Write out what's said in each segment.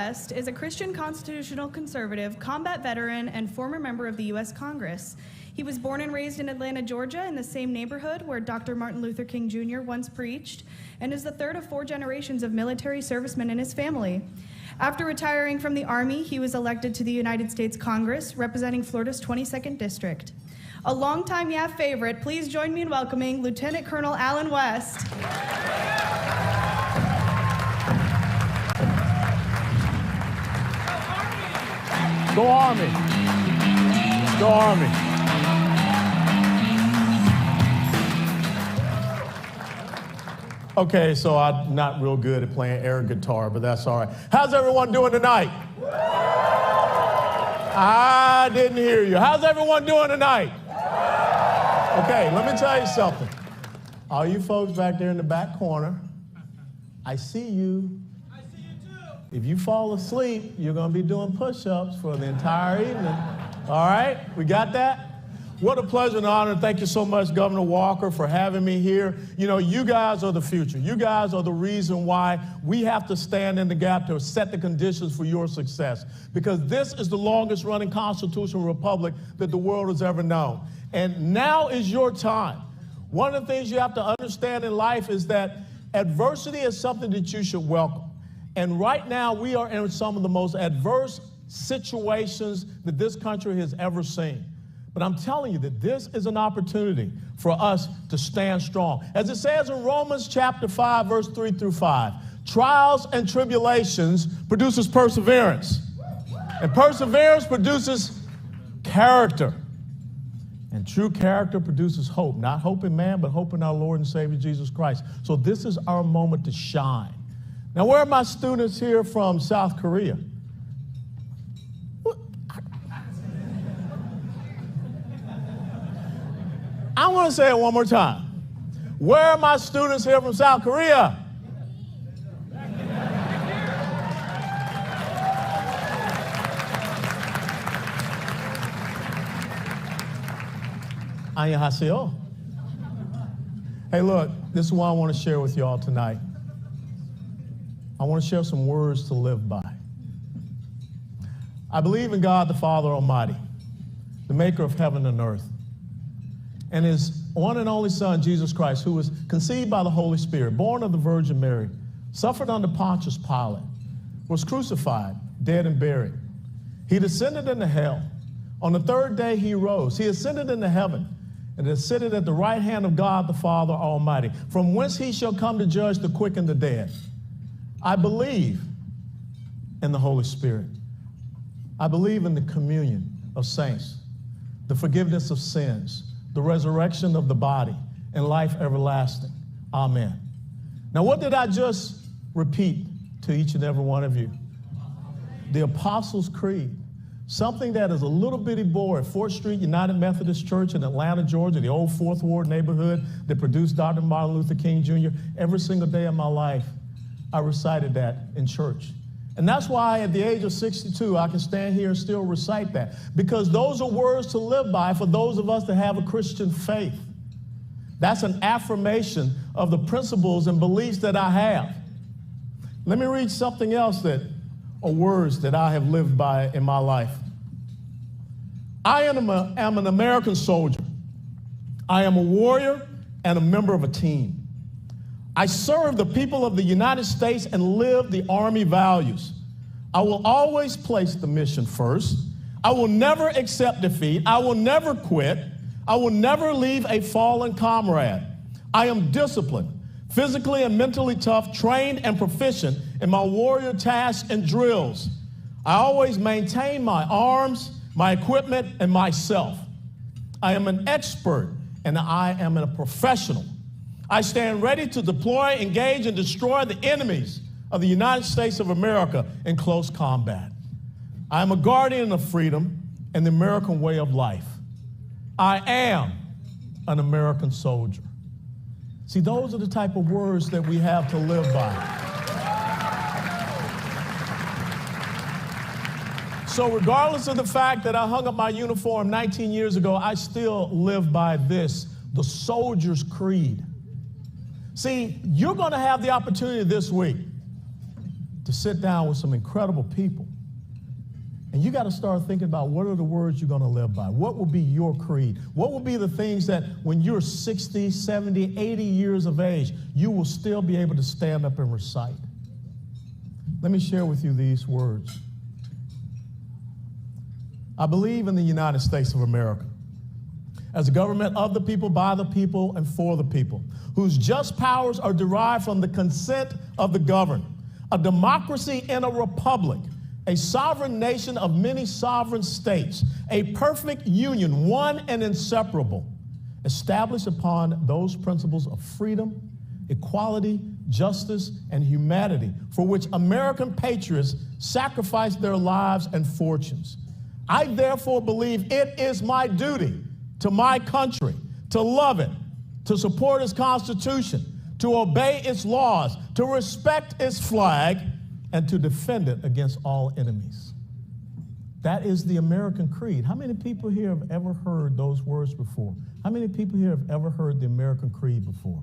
West is a Christian constitutional conservative, combat veteran, and former member of the U.S. Congress. He was born and raised in Atlanta, Georgia, in the same neighborhood where Dr. Martin Luther King Jr. once preached, and is the third of 4 generations of military servicemen in his family. After retiring from the Army, he was elected to the United States Congress, representing Florida's 22nd District. A longtime YAF favorite, please join me in welcoming Lieutenant Colonel Alan West. Go Army. Go Army. Okay, so I'm not real good at playing air guitar, but that's all right. How's everyone doing tonight? I didn't hear you. How's everyone doing tonight? Okay, let me tell you something. All you folks back there in the back corner, I see you. I see you too. If you fall asleep, you're going to be doing push-ups for the entire evening. All right? We got that? What a pleasure and honor. Thank you so much, Governor Walker, for having me here. You know, you guys are the future. You guys are the reason why we have to stand in the gap to set the conditions for your success. Because this is the longest running constitutional republic that the world has ever known. And now is your time. One of the things you have to understand in life is that adversity is something that you should welcome. And right now we are in some of the most adverse situations that this country has ever seen. But I'm telling you that this is an opportunity for us to stand strong. As it says in Romans chapter 5, verse 3 through 5, trials and tribulations produces perseverance. And perseverance produces character. And true character produces hope. Not hope in man, but hope in our Lord and Savior Jesus Christ. So this is our moment to shine. Now, where are my students here from South Korea? I want to say it one more time. Where are my students here from South Korea? Annyeonghaseyo. Hey, look, this is what I want to share with y'all tonight. I want to share some words to live by. I believe in God the Father Almighty, the maker of heaven and earth, and his one and only Son, Jesus Christ, who was conceived by the Holy Spirit, born of the Virgin Mary, suffered under Pontius Pilate, was crucified, dead and buried. He descended into hell. On the third day he rose. He ascended into heaven and is seated at the right hand of God the Father Almighty, from whence he shall come to judge the quick and the dead. I believe in the Holy Spirit. I believe in the communion of saints, the forgiveness of sins, the resurrection of the body, and life everlasting. Amen. Now, what did I just repeat to each and every one of you? The Apostles' Creed. Something that is a little bitty boy at 4th Street United Methodist Church in Atlanta, Georgia, the old 4th Ward neighborhood that produced Dr. Martin Luther King Jr. Every single day of my life, I recited that in church. And that's why at the age of 62, I can stand here and still recite that. Because those are words to live by for those of us that have a Christian faith. That's an affirmation of the principles and beliefs that I have. Let me read something else that are words that I have lived by in my life. I am an American soldier. I am a warrior and a member of a team. I serve the people of the United States and live the Army values. I will always place the mission first. I will never accept defeat. I will never quit. I will never leave a fallen comrade. I am disciplined, physically and mentally tough, trained and proficient in my warrior tasks and drills. I always maintain my arms, my equipment, and myself. I am an expert and I am a professional. I stand ready to deploy, engage, and destroy the enemies of the United States of America in close combat. I am a guardian of freedom and the American way of life. I am an American soldier. See, those are the type of words that we have to live by. So regardless of the fact that I hung up my uniform 19 years ago, I still live by this, the soldier's creed. See, you're going to have the opportunity this week to to sit down with some incredible people. And you got to start thinking about what are the words you're going to live by? What will be your creed? What will be the things that when you're 60, 70, 80 years of age, you will still be able to stand up and recite? Let me share with you these words. I believe in the United States of America as a government of the people, by the people, and for the people, whose just powers are derived from the consent of the governed, a democracy in a republic, a sovereign nation of many sovereign states, a perfect union, one and inseparable, established upon those principles of freedom, equality, justice, and humanity, for which American patriots sacrificed their lives and fortunes. I therefore believe it is my duty to my country to love it, to support its Constitution, to obey its laws, to respect its flag, and to defend it against all enemies. That is the American creed. How many people here have ever heard those words before? How many people here have ever heard the American creed before?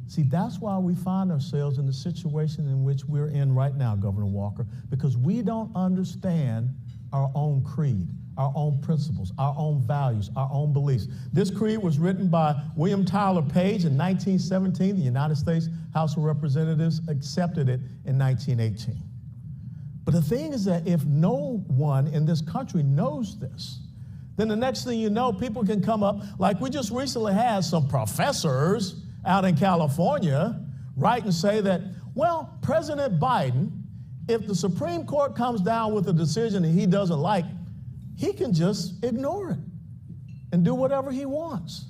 See, that's why we find ourselves in the situation in which we're in right now, Governor Walker, because we don't understand our own creed, our own principles, our own values, our own beliefs. This creed was written by William Tyler Page in 1917. The United States House of Representatives accepted it in 1918. But the thing is that if no one in this country knows this, then the next thing you know, people can come up, like we just recently had some professors out in California write and say that, well, President Biden, if the Supreme Court comes down with a decision that he doesn't like, he can just ignore it and do whatever he wants.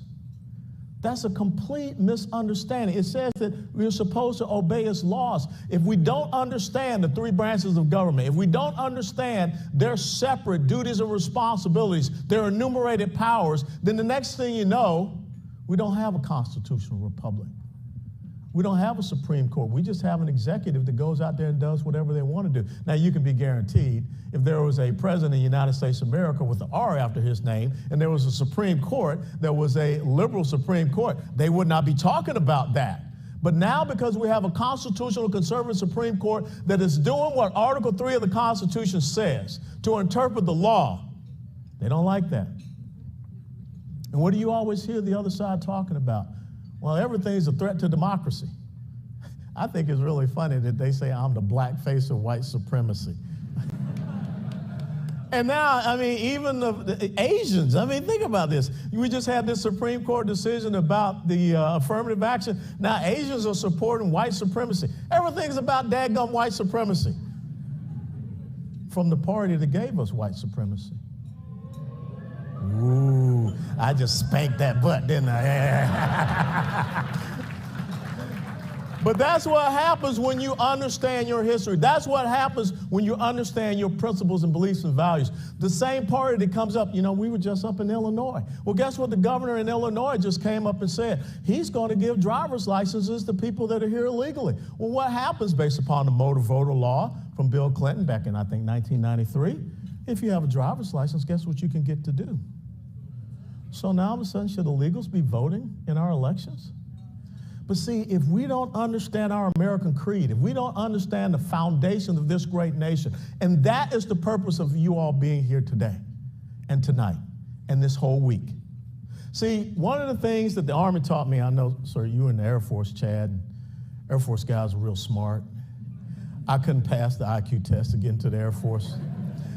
That's a complete misunderstanding. It says that we're supposed to obey its laws. If we don't understand the three branches of government, if we don't understand their separate duties and responsibilities, their enumerated powers, then the next thing you know, we don't have a constitutional republic. We don't have a Supreme Court. We just have an executive that goes out there and does whatever they want to do. Now, you can be guaranteed if there was a president of the United States of America with an R after his name, and there was a Supreme Court that was a liberal Supreme Court, they would not be talking about that. But now, because we have a constitutional conservative Supreme Court that is doing what Article 3 of the Constitution says, to interpret the law, they don't like that. And what do you always hear the other side talking about? Well, everything's a threat to democracy. I think it's really funny that they say I'm the black face of white supremacy. And now, I mean, even the Asians, I mean, think about this. We just had this Supreme Court decision about the affirmative action. Now, Asians are supporting white supremacy. Everything's about daggum white supremacy. From the party that gave us white supremacy. Ooh, I just spanked that butt, didn't I? But that's what happens when you understand your history. That's what happens when you understand your principles and beliefs and values. The same party that comes up, you know, we were just up in Illinois. Well, guess what the governor in Illinois just came up and said? He's going to give driver's licenses to people that are here illegally. Well, what happens based upon the motor voter law from Bill Clinton back in, I think, 1993? If you have a driver's license, guess what you can get to do? So now all of a sudden, should illegals be voting in our elections? But see, if we don't understand our American creed, if we don't understand the foundation of this great nation, and that is the purpose of you all being here today and tonight and this whole week. See, one of the things that the Army taught me, I know, sir, you were in the Air Force, Chad. Air Force guys are real smart. I couldn't pass the IQ test to get into the Air Force.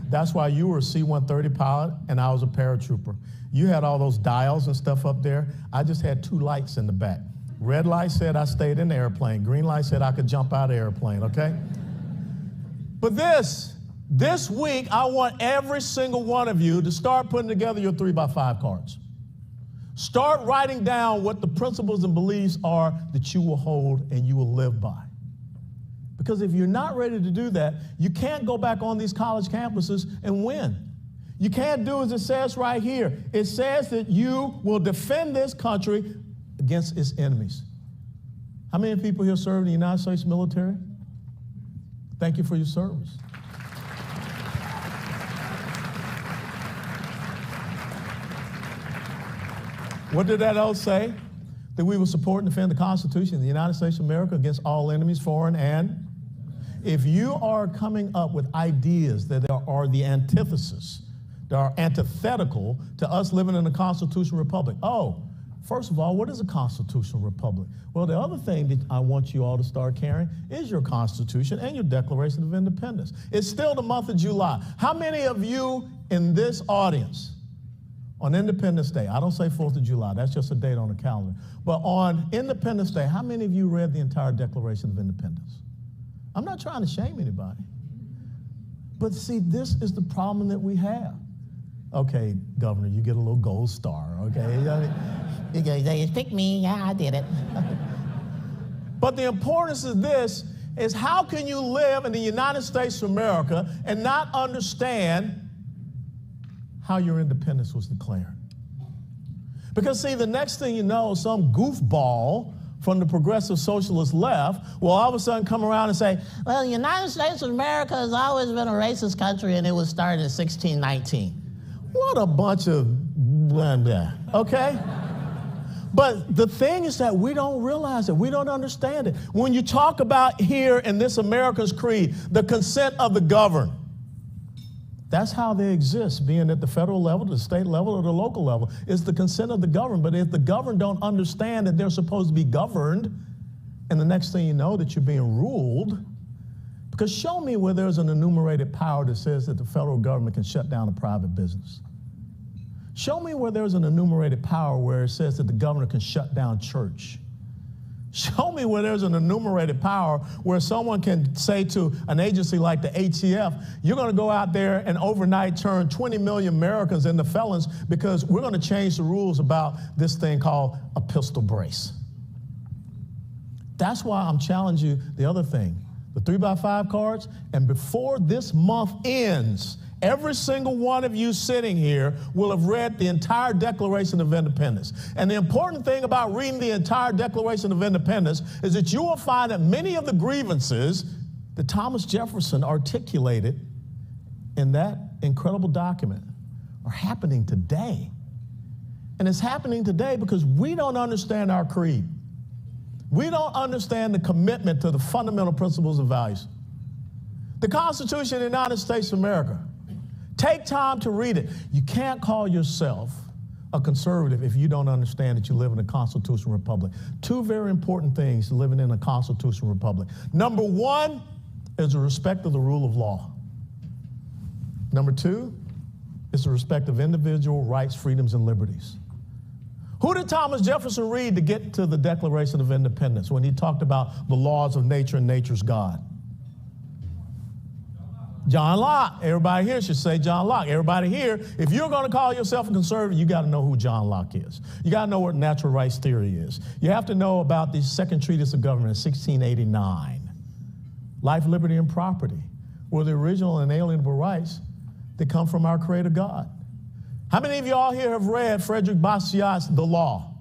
That's why you were a C-130 pilot and I was a paratrooper. You had all those dials and stuff up there. I just had two lights in the back. Red light said I stayed in the airplane. Green light said I could jump out of the airplane, okay? But this week, I want every single one of you to start putting together your 3x5 cards. Start writing down what the principles and beliefs are that you will hold and you will live by. Because if you're not ready to do that, you can't go back on these college campuses and win. You can't do as it says right here. It says that you will defend this country against its enemies. How many people here serve in the United States military? Thank you for your service. What did that oath say? That we will support and defend the Constitution of the United States of America against all enemies, foreign and if you are coming up with ideas that are the antithesis, that are antithetical to us living in a constitutional republic. Oh, first of all, what is a constitutional republic? Well, the other thing that I want you all to start carrying is your Constitution and your Declaration of Independence. It's still the month of July. How many of you in this audience on Independence Day, I don't say 4th of July, that's just a date on the calendar, but on Independence Day, how many of you read the entire Declaration of Independence? I'm not trying to shame anybody. But see, this is the problem that we have. Okay, Governor, you get a little gold star, okay? You guys pick me, yeah, I did it. But the importance of this is how can you live in the United States of America and not understand how your independence was declared? Because see, the next thing you know, some goofball from the progressive socialist left will all of a sudden come around and say, well, the United States of America has always been a racist country and it was started in 1619. What a bunch of blah, okay? But the thing is that we don't realize it. We don't understand it. When you talk about here in this America's creed, the consent of the governed, that's how they exist, being at the federal level, the state level, or the local level. It's the consent of the governed. But if the governed don't understand that they're supposed to be governed, and the next thing you know that you're being ruled, because show me where there's an enumerated power that says that the federal government can shut down a private business. Show me where there's an enumerated power where it says that the governor can shut down church. Show me where there's an enumerated power where someone can say to an agency like the ATF, you're going to go out there and overnight turn 20 million Americans into felons because we're going to change the rules about this thing called a pistol brace. That's why I'm challenging you the other thing, the 3x5 cards, and before this month ends, every single one of you sitting here will have read the entire Declaration of Independence. And the important thing about reading the entire Declaration of Independence is that you will find that many of the grievances that Thomas Jefferson articulated in that incredible document are happening today. And it's happening today because we don't understand our creed. We don't understand the commitment to the fundamental principles and values. The Constitution of the United States of America. Take time to read it. You can't call yourself a conservative if you don't understand that you live in a constitutional republic. Two very important things to living in a constitutional republic. Number one is the respect of the rule of law. Number two is the respect of individual rights, freedoms, and liberties. Who did Thomas Jefferson read to get to the Declaration of Independence when he talked about the laws of nature and nature's God? John Locke. Everybody here should say John Locke. Everybody here, if you're going to call yourself a conservative, you got to know who John Locke is. You got to know what natural rights theory is. You have to know about the Second Treatise of Government in 1689. Life, liberty, and property were the original and inalienable rights that come from our Creator God. How many of you all here have read Frederick Bastiat's The Law?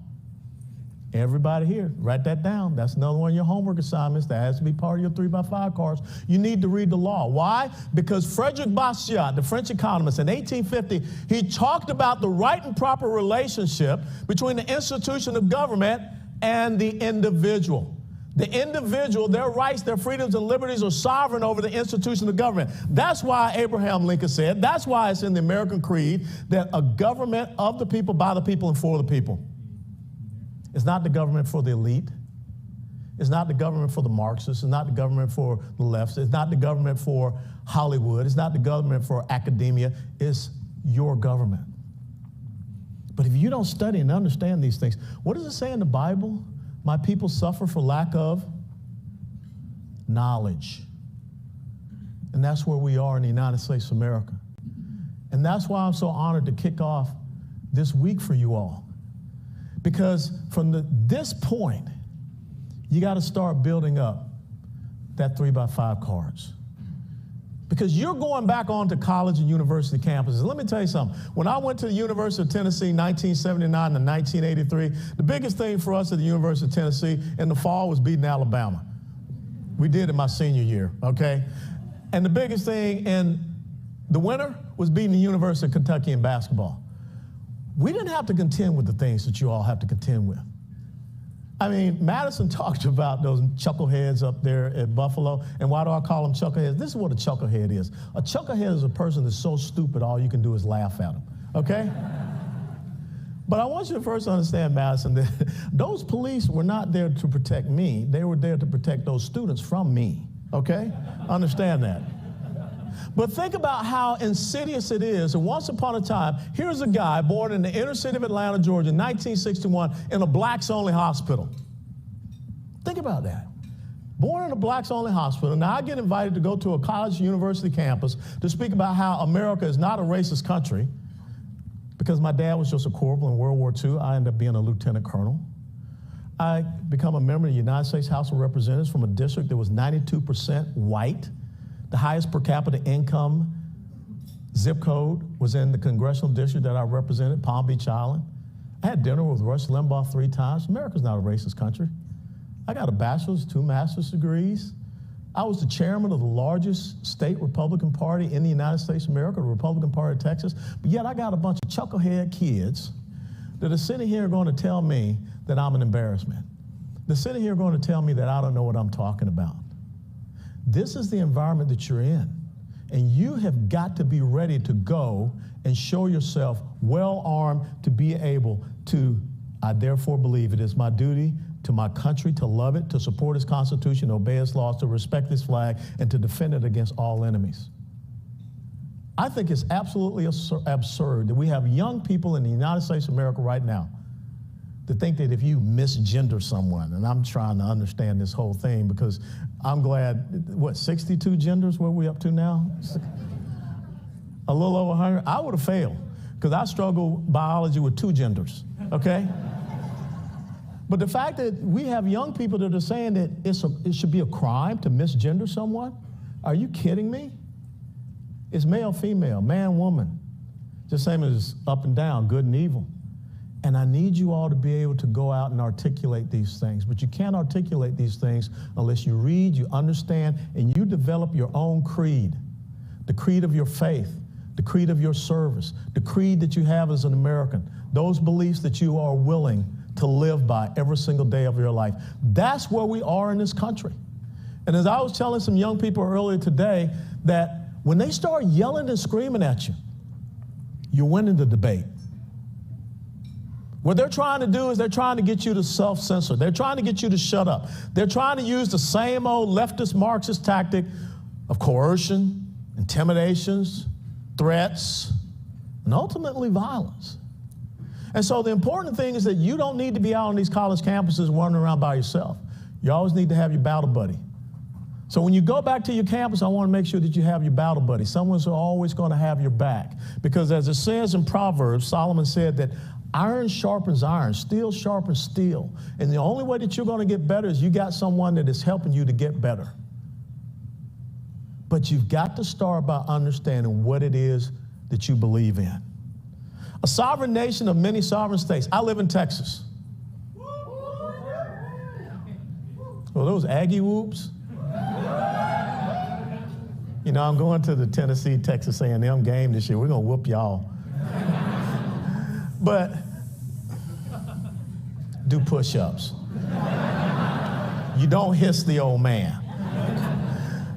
Everybody here, write that down. That's another one of your homework assignments that has to be part of your 3x5 cards. You need to read the law. Why? Because Frederick Bastiat, the French economist, in 1850, he talked about the right and proper relationship between the institution of government and the individual. The individual, their rights, their freedoms, and liberties are sovereign over the institution of government. That's why Abraham Lincoln said, that's why it's in the American Creed, that a government of the people, by the people, and for the people. It's not the government for the elite. It's not the government for the Marxists. It's not the government for the lefts. It's not the government for Hollywood. It's not the government for academia. It's your government. But if you don't study and understand these things, what does it say in the Bible? My people suffer for lack of knowledge. And that's where we are in the United States of America. And that's why I'm so honored to kick off this week for you all. Because from this point, you got to start building up that 3x5 cards. Because you're going back onto college and university campuses. Let me tell you something. When I went to the University of Tennessee in 1979 to 1983, the biggest thing for us at the University of Tennessee in the fall was beating Alabama. We did it my senior year, okay? And the biggest thing in the winter was beating the University of Kentucky in basketball. We didn't have to contend with the things that you all have to contend with. I mean, Madison talked about those chuckleheads up there at Buffalo. And why do I call them chuckleheads? This is what a chucklehead is. A chucklehead is a person that's so stupid all you can do is laugh at them, okay? But I want you to first understand, Madison, that those police were not there to protect me. They were there to protect those students from me, okay? Understand that. But think about how insidious it is. And once upon a time, here's a guy born in the inner city of Atlanta, Georgia, in 1961, in a blacks-only hospital. Think about that. Born in a blacks-only hospital. Now, I get invited to go to a college university campus to speak about how America is not a racist country. Because my dad was just a corporal in World War II, I ended up being a lieutenant colonel. I become a member of the United States House of Representatives from a district that was 92% white. The highest per capita income zip code was in the congressional district that I represented, Palm Beach Island. I had dinner with Rush Limbaugh 3 times. America's not a racist country. I got a bachelor's, 2 master's degrees. I was the chairman of the largest state Republican Party in the United States of America, the Republican Party of Texas. But yet I got a bunch of chucklehead kids that are sitting here going to tell me that I'm an embarrassment. They're sitting here going to tell me that I don't know what I'm talking about. This is the environment that you're in. And you have got to be ready to go and show yourself well-armed to be able to, I therefore believe it is my duty to my country to love it, to support its Constitution, obey its laws, to respect its flag, and to defend it against all enemies. I think it's absolutely absurd that we have young people in the United States of America right now that think that if you misgender someone, and I'm trying to understand this whole thing because I'm glad, 62 genders, where are we up to now? A little over 100. I would have failed because I struggle biology with 2 genders, okay? But the fact that we have young people that are saying that it should be a crime to misgender someone, are you kidding me? It's male, female, man, woman, just same as up and down, good and evil. And I need you all to be able to go out and articulate these things. But you can't articulate these things unless you read, you understand, and you develop your own creed, the creed of your faith, the creed of your service, the creed that you have as an American, those beliefs that you are willing to live by every single day of your life. That's where we are in this country. And as I was telling some young people earlier today, that when they start yelling and screaming at you, you're winning the debate. What they're trying to do is they're trying to get you to self-censor. They're trying to get you to shut up. They're trying to use the same old leftist Marxist tactic of coercion, intimidations, threats, and ultimately violence. And so the important thing is that you don't need to be out on these college campuses running around by yourself. You always need to have your battle buddy. So when you go back to your campus, I want to make sure that you have your battle buddy. Someone's always going to have your back. Because as it says in Proverbs, Solomon said that iron sharpens iron, steel sharpens steel. And the only way that you're going to get better is you got someone that is helping you to get better. But you've got to start by understanding what it is that you believe in. A sovereign nation of many sovereign states. I live in Texas. Well, those Aggie whoops. You know, I'm going to the Tennessee, Texas A&M game this year. We're going to whoop y'all. But do push-ups. You don't hiss the old man.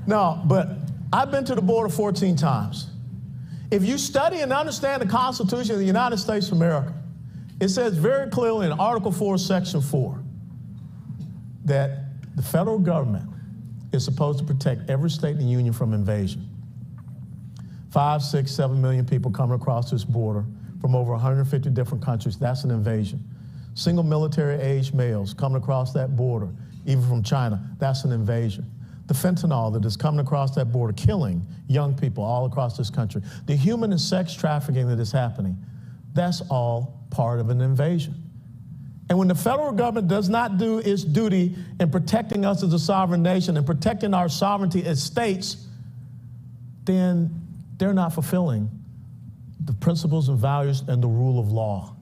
No, but I've been to the border 14 times. If you study and understand the Constitution of the United States of America, it says very clearly in Article 4, Section 4, that the federal government is supposed to protect every state in the union from invasion. 5, 6, 7 million people coming across this border from over 150 different countries, that's an invasion. Single military-age males coming across that border, even from China, that's an invasion. The fentanyl that is coming across that border, killing young people all across this country. The human and sex trafficking that is happening, that's all part of an invasion. And when the federal government does not do its duty in protecting us as a sovereign nation and protecting our sovereignty as states, then they're not fulfilling the principles and values and the rule of law.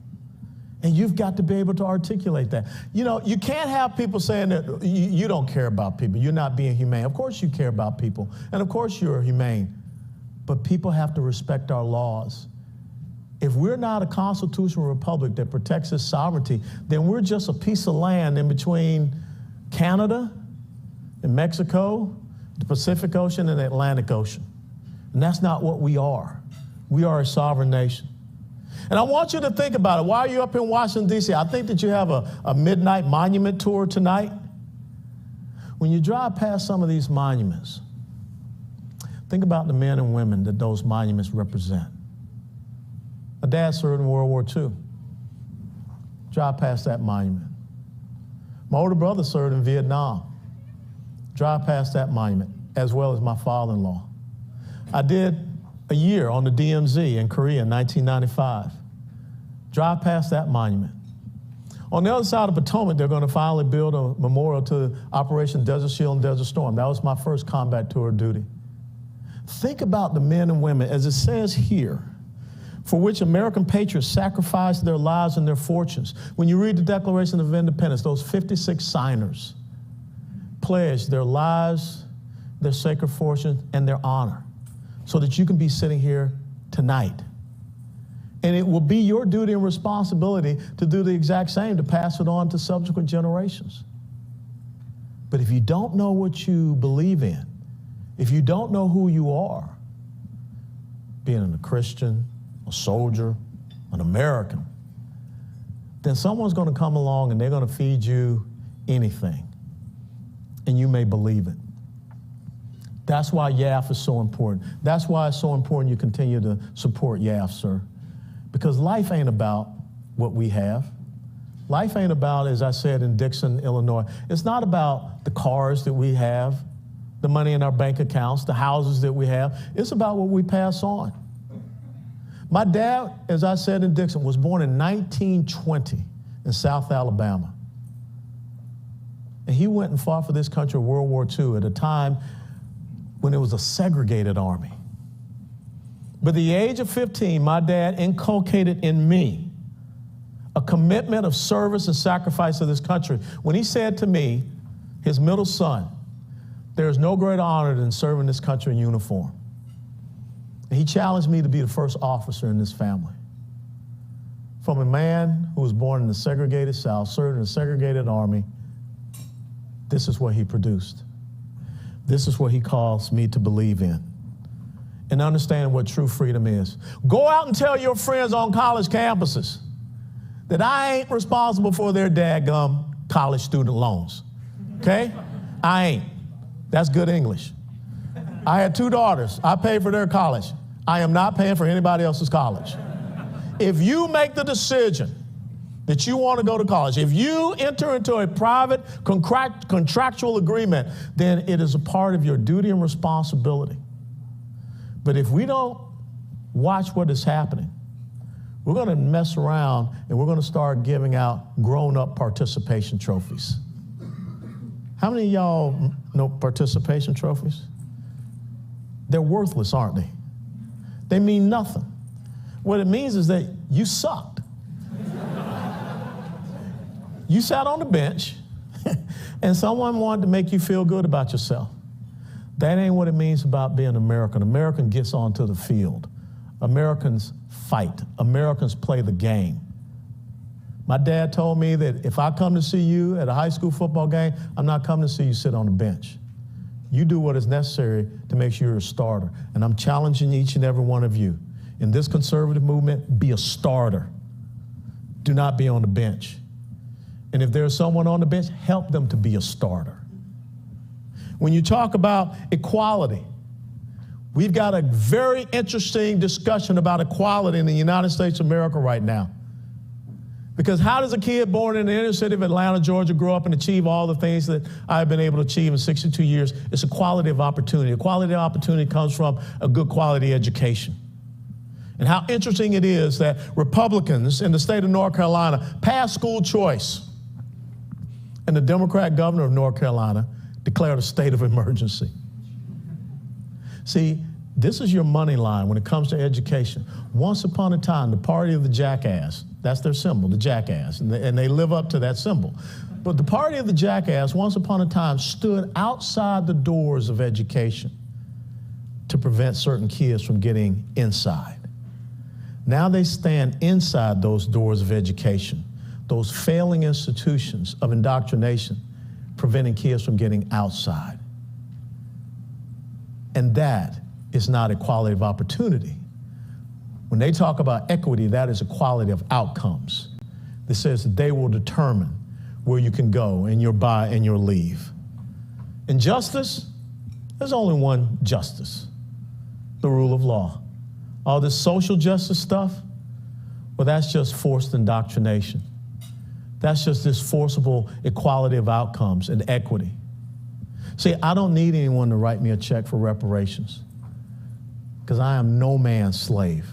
And you've got to be able to articulate that. You know, you can't have people saying that you don't care about people, you're not being humane. Of course you care about people, and of course you're humane. But people have to respect our laws. If we're not a constitutional republic that protects its sovereignty, then we're just a piece of land in between Canada and Mexico, the Pacific Ocean and the Atlantic Ocean. And that's not what we are. We are a sovereign nation. And I want you to think about it. While you're up in Washington, D.C., I think that you have a midnight monument tour tonight. When you drive past some of these monuments, think about the men and women that those monuments represent. My dad served in World War II. Drive past that monument. My older brother served in Vietnam. Drive past that monument, as well as my father-in-law. I did a year on the DMZ in Korea in 1995. Drive past that monument. On the other side of Potomac, they're going to finally build a memorial to Operation Desert Shield and Desert Storm. That was my first combat tour of duty. Think about the men and women, as it says here, for which American patriots sacrificed their lives and their fortunes. When you read the Declaration of Independence, those 56 signers pledged their lives, their sacred fortune, and their honor so that you can be sitting here tonight. And it will be your duty and responsibility to do the exact same, to pass it on to subsequent generations. But if you don't know what you believe in, if you don't know who you are, being a Christian, a soldier, an American, then someone's going to come along and they're going to feed you anything, and you may believe it. That's why YAF is so important. That's why it's so important you continue to support YAF, sir. Because life ain't about what we have. Life ain't about, as I said in Dixon, Illinois, it's not about the cars that we have, the money in our bank accounts, the houses that we have. It's about what we pass on. My dad, as I said in Dixon, was born in 1920 in South Alabama. And he went and fought for this country in World War II at a time when it was a segregated army. But at the age of 15, my dad inculcated in me a commitment of service and sacrifice to this country when he said to me, his middle son, there is no greater honor than serving this country in uniform. And he challenged me to be the first officer in this family. From a man who was born in the segregated South, served in a segregated army, this is what he produced. This is what he calls me to believe in and understand what true freedom is. Go out and tell your friends on college campuses that I ain't responsible for their dadgum college student loans, okay? I ain't. That's good English. I had 2 daughters. I paid for their college. I am not paying for anybody else's college. If you make the decision that you want to go to college, if you enter into a private contractual agreement, then it is a part of your duty and responsibility. But if we don't watch what is happening, we're going to mess around and we're going to start giving out grown-up participation trophies. How many of y'all know participation trophies? They're worthless, aren't they? They mean nothing. What it means is that you sucked. You sat on the bench and someone wanted to make you feel good about yourself. That ain't what it means about being American. American gets onto the field. Americans fight. Americans play the game. My dad told me that if I come to see you at a high school football game, I'm not coming to see you sit on the bench. You do what is necessary to make sure you're a starter. And I'm challenging each and every one of you. In this conservative movement, be a starter. Do not be on the bench. And if there's someone on the bench, help them to be a starter. When you talk about equality, we've got a very interesting discussion about equality in the United States of America right now. Because how does a kid born in the inner city of Atlanta, Georgia, grow up and achieve all the things that I've been able to achieve in 62 years? It's equality of opportunity. Equality of opportunity comes from a good quality education. And how interesting it is that Republicans in the state of North Carolina passed school choice, and the Democrat governor of North Carolina declared a state of emergency. See, this is your money line when it comes to education. Once upon a time, the party of the jackass, that's their symbol, the jackass, and they live up to that symbol. But the party of the jackass, once upon a time, stood outside the doors of education to prevent certain kids from getting inside. Now they stand inside those doors of education, those failing institutions of indoctrination, preventing kids from getting outside. And that is not equality of opportunity. When they talk about equity, that is equality of outcomes. That says that they will determine where you can go and your buy and your leave. In justice, there's only one justice, the rule of law. All this social justice stuff, well, that's just forced indoctrination. That's just this forcible equality of outcomes and equity. See, I don't need anyone to write me a check for reparations because I am no man's slave.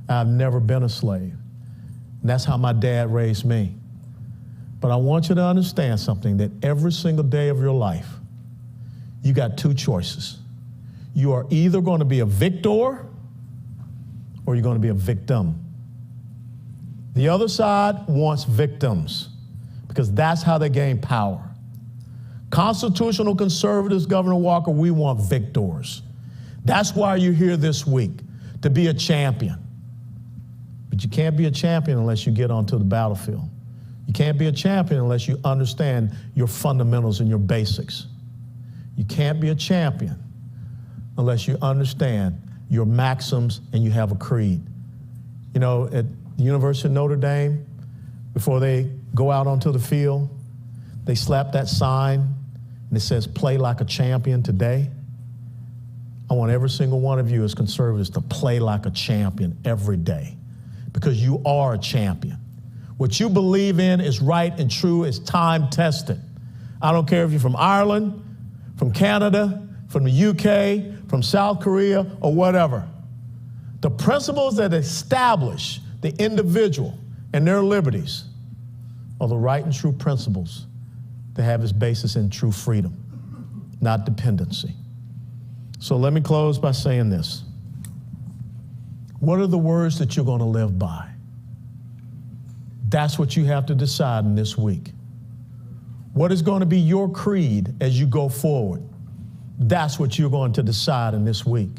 I've never been a slave. And that's how my dad raised me. But I want you to understand something, that every single day of your life, you got two choices. You are either going to be a victor or you're going to be a victim. The other side wants victims because that's how they gain power. Constitutional conservatives, Governor Walker, we want victors. That's why you're here this week, to be a champion. But you can't be a champion unless you get onto the battlefield. You can't be a champion unless you understand your fundamentals and your basics. You can't be a champion unless you understand your maxims and you have a creed. You know, at the University of Notre Dame, before they go out onto the field, they slap that sign and it says, "Play like a champion today." I want every single one of you as conservatives to play like a champion every day, because you are a champion. What you believe in is right and true, is time-tested. I don't care if you're from Ireland, from Canada, from the UK, from South Korea, or whatever. The principles that establish the individual and their liberties are the right and true principles that have its basis in true freedom, not dependency. So let me close by saying this. What are the words that you're going to live by? That's what you have to decide in this week. What is going to be your creed as you go forward? That's what you're going to decide in this week.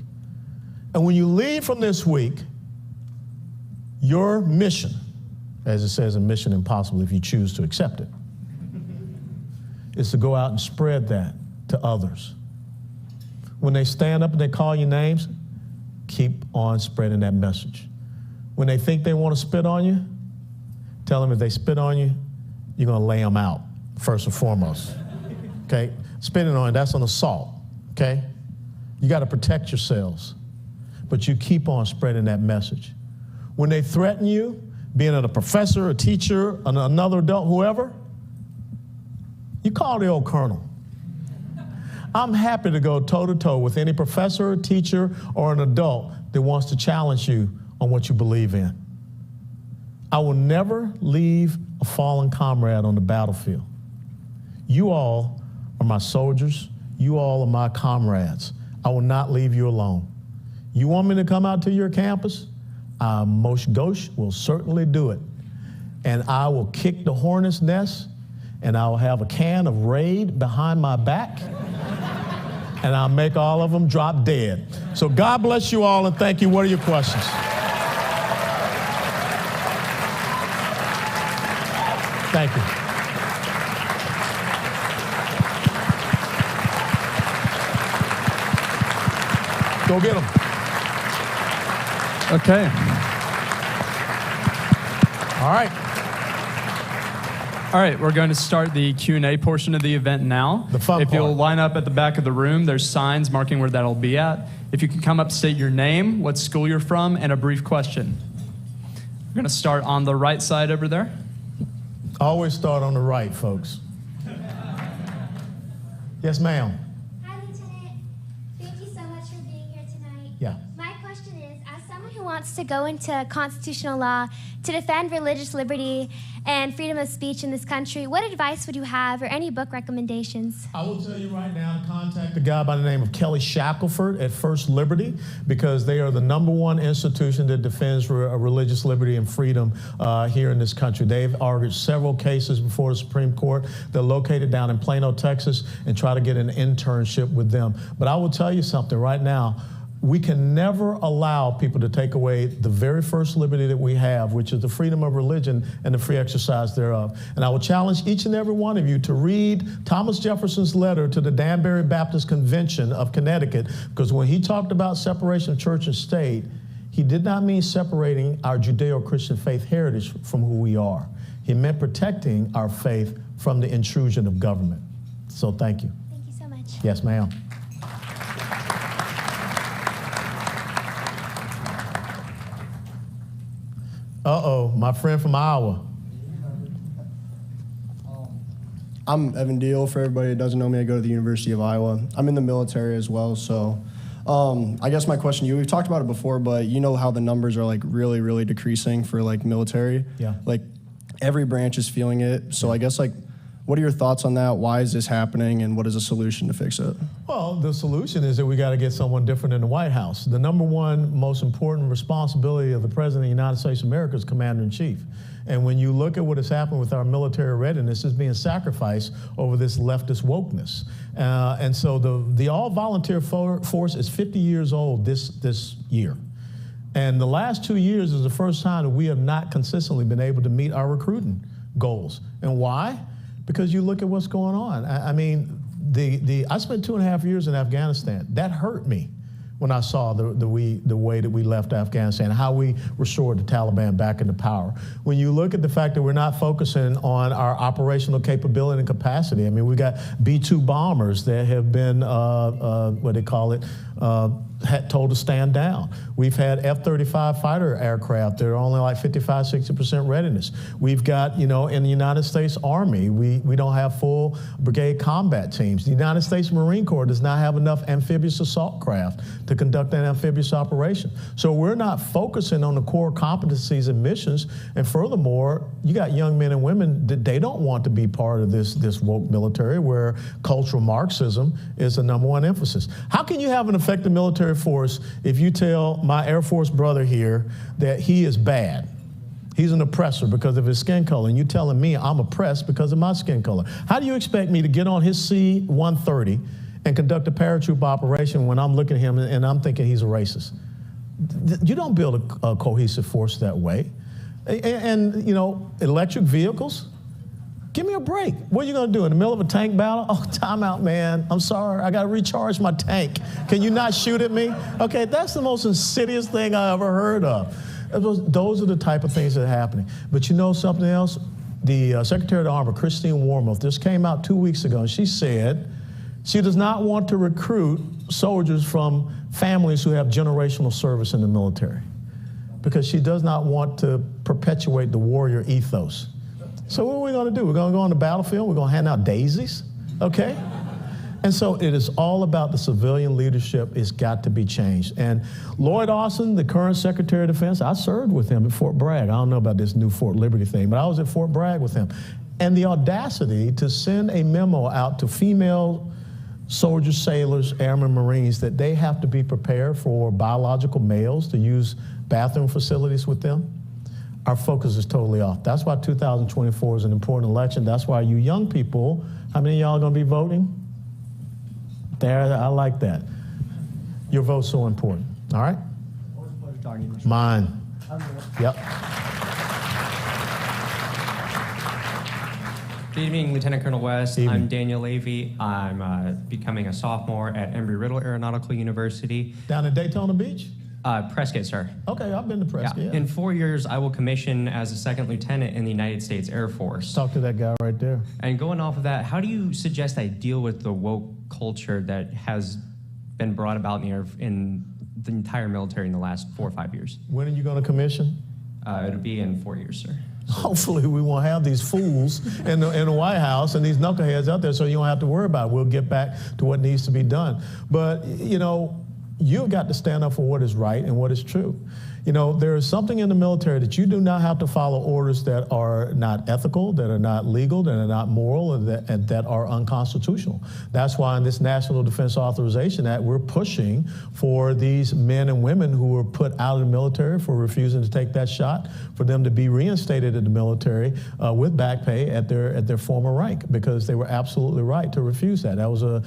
And when you leave from this week, your mission, as it says in Mission Impossible, if you choose to accept it, is to go out and spread that to others. When they stand up and they call you names, keep on spreading that message. When they think they want to spit on you, tell them if they spit on you, you're going to lay them out, first and foremost. Okay? Spitting on you, that's an assault. Okay? You got to protect yourselves. But you keep on spreading that message. When they threaten you, being it a professor, a teacher, another adult, whoever, you call the old colonel. I'm happy to go toe-to-toe with any professor, teacher, or an adult that wants to challenge you on what you believe in. I will never leave a fallen comrade on the battlefield. You all are my soldiers. You all are my comrades. I will not leave you alone. You want me to come out to your campus? Most Ghosh will certainly do it. And I will kick the hornet's nest, and I will have a can of Raid behind my back, and I'll make all of them drop dead. So God bless you all, and thank you. What are your questions? Thank you. Go get them. Okay. All right. All right, we're going to start the Q&A portion of the event now. The fun If part. you'll line up at the back of the room, there's signs marking where that'll be at. If you can come up, state your name, what school you're from, and a brief question. We're going to start on the right side over there. Always start on the right, folks. Yes, ma'am. Hi, Lieutenant. Thank you so much for being here tonight. Yeah. My question is, as someone who wants to go into constitutional law to defend religious liberty and freedom of speech in this country, what advice would you have or any book recommendations? I will tell you right now to contact a guy by the name of Kelly Shackelford at First Liberty, because they are the #1 institution that defends religious liberty and freedom here in this country. They've argued several cases before the Supreme Court. They're located down in Plano, Texas, and try to get an internship with them. But I will tell you something right now. we can never allow people to take away the very first liberty that we have, which is the freedom of religion and the free exercise thereof. And I will challenge each and every one of you to read Thomas Jefferson's letter to the Danbury Baptist Convention of Connecticut, because when he talked about separation of church and state, he did not mean separating our Judeo-Christian faith heritage from who we are. He meant protecting our faith from the intrusion of government. So thank you. Thank you so much. Yes, ma'am. Uh-oh, my friend from Iowa. I'm Evan Deal. For everybody that doesn't know me, I go to the University of Iowa. I'm in the military as well, so I guess my question to you, we've talked about it before, but you know how the numbers are like really, really decreasing for like military? Yeah. Like every branch is feeling it. So I guess like, what are your thoughts on that? Why is this happening, and what is a solution to fix it? Well, the solution is that we got to get someone different in the White House. The number one most important responsibility of the President of the United States of America is Commander-in-Chief. And when you look at what has happened with our military readiness, it's being sacrificed over this leftist wokeness. And so the all-volunteer force is 50 years old this year. And the last 2 years is the first time that we have not consistently been able to meet our recruiting goals. And why? Because you look at what's going on. I mean, I spent 2.5 years in Afghanistan. That hurt me when I saw the way that we left Afghanistan, how we restored the Taliban back into power. When you look at the fact that we're not focusing on our operational capability and capacity, I mean, we got B-2 bombers that have been, what they call it, told to stand down. We've had F-35 fighter aircraft that are only like 55, 60% readiness. We've got, in the United States Army, we don't have full brigade combat teams. The United States Marine Corps does not have enough amphibious assault craft to conduct an amphibious operation. So we're not focusing on the core competencies and missions. And furthermore, you got young men and women that they don't want to be part of this woke military where cultural Marxism is the number one emphasis. How can you have an effective military force if you tell my Air Force brother here that he is bad? He's an oppressor because of his skin color, and you telling me I'm oppressed because of my skin color. How do you expect me to get on his C-130 and conduct a paratroop operation when I'm looking at him and I'm thinking he's a racist? You don't build a cohesive force that way. And electric vehicles, give me a break. What are you going to do in the middle of a tank battle? Oh, time out, man. I'm sorry. I got to recharge my tank. Can you not shoot at me? Okay, that's the most insidious thing I ever heard of. Those are the type of things that are happening. But you know something else? The Secretary of the Army, Christine Wormuth, just came out 2 weeks ago, and she said she does not want to recruit soldiers from families who have generational service in the military because she does not want to perpetuate the warrior ethos. So what are we going to do? We're going to go on the battlefield. We're going to hand out daisies, okay? And so it is all about the civilian leadership. It's got to be changed. And Lloyd Austin, the current Secretary of Defense, I served with him at Fort Bragg. I don't know about this new Fort Liberty thing, but I was at Fort Bragg with him. And the audacity to send a memo out to female soldiers, sailors, airmen, Marines that they have to be prepared for biological males to use bathroom facilities with them. Our focus is totally off. That's why 2024 is an important election. That's why you young people, how many of y'all are going to be voting? There, I like that. Your vote's so important, all right? Always a pleasure talking to you. Mine. Yep. Good evening, Lieutenant Colonel West. Evening. I'm Daniel Levy. I'm becoming a sophomore at Embry-Riddle Aeronautical University. Down in Daytona Beach? Prescott, sir. Okay, I've been to Prescott. Yeah. In 4 years, I will commission as a second lieutenant in the United States Air Force. Talk to that guy right there. And going off of that, how do you suggest I deal with the woke culture that has been brought about in the entire military in the last 4 or 5 years? When are you going to commission? It'll be in 4 years, sir. Hopefully we won't have these fools in the White House and these knuckleheads out there so you don't have to worry about it. We'll get back to what needs to be done. But, you've got to stand up for what is right and what is true. You know, there is something in the military that you do not have to follow orders that are not ethical, that are not legal, that are not moral, and that are unconstitutional. That's why in this National Defense Authorization Act, we're pushing for these men and women who were put out of the military for refusing to take that shot, for them to be reinstated in the military with back pay at their former rank, because they were absolutely right to refuse that. That was a